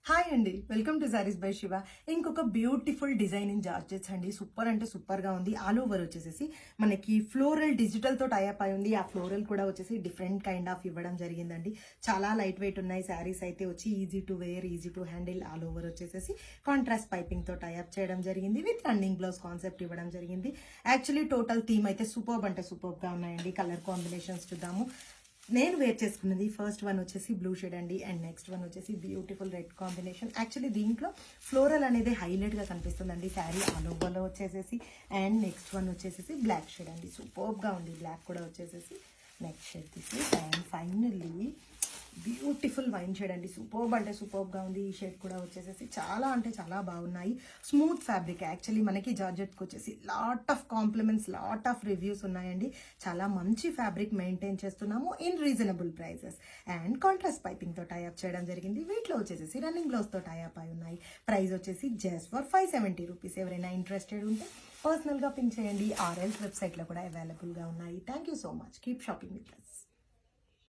Hi అండి, welcome to saris by Shiva. ఇంకొక beautiful design in georgettes అండి. సూపర్ అంటే సూపర్ గా ఉంది. ఆల్ ఓవర్ వచ్చేసి మనకి ఫ్లోరల్ డిజిటల్ తో టైప్ అయి ఉంది. ఆ ఫ్లోరల్ కూడా వచ్చేసి డిఫరెంట్ కైండ్ ఆఫ్ ఇవ్వడం జరిగిందండి. చాలా లైట్ వెయిట్ ఉన్నాయి శారీస్ అయితే వచ్చి easy to wear, easy to handle. All over వచ్చేసి కాంట్రాస్ట్ పైపింగ్ తో టైప్ చేయడం జరిగింది. విత్ రన్నింగ్ బ్లౌజ్ కాన్సెప్ట్ ఇవ్వడం జరిగింది. యాక్చువల్లీ టోటల్ థీమ్ అయితే సూపర్బ్ అంటే సూపర్బ్ గా ఉన్నాయండి. కలర్ కాంబినేషన్స్ చూద్దాము. నేను వేర్ చేసుకున్నది ఫస్ట్ వన్ వచ్చేసి బ్లూ షేడ్ అండి, అండ్ నెక్స్ట్ వన్ వచ్చేసి బ్యూటిఫుల్ రెడ్ కాంబినేషన్. యాక్చువల్లీ దీంట్లో ఫ్లోరల్ అనేది హైలైట్ గా కనిపిస్తుందండి శారీ ఆల్ ఓవర్ లో వచ్చేసేసి. అండ్ నెక్స్ట్ వన్ వచ్చేసి బ్లాక్ షేడ్ అండి, సూపర్బ్ గా ఉంది. బ్లాక్ కూడా వచ్చేసేసి నెక్స్ట్ షేడ్ తీసి. And finally beautiful wine shade అండి, సూపర్బ్ అంటే సూపర్బ్ గా ఉంది. ఈ షేడ్ కూడా వచ్చేసేసి చాలా అంటే చాలా బాగున్నాయి. Smooth fabric. యాక్చువల్లీ మనకి జార్జెట్కి వచ్చేసి lot of compliments, lot of reviews ఉన్నాయండి. చాలా మంచి ఫ్యాబ్రిక్ మెయింటైన్ చేస్తున్నాము in reasonable prices. And contrast piping తో టైఅప్ చేయడం జరిగింది. వీటిలో వచ్చేసి రన్నింగ్ బ్లౌజ్ తో టైఅప్ అయి ఉన్నాయి. ప్రైస్ వచ్చేసి జస్ట్ ఫర్ 570 రూపీస్. ఎవరైనా ఇంట్రెస్టెడ్ ఉంటే పర్సనల్ గా పింక్ చేయండి. ఆర్ఎల్స్ వెబ్సైట్ లో కూడా అవైలబుల్ గా ఉన్నాయి. Thank you so much. Keep shopping with us.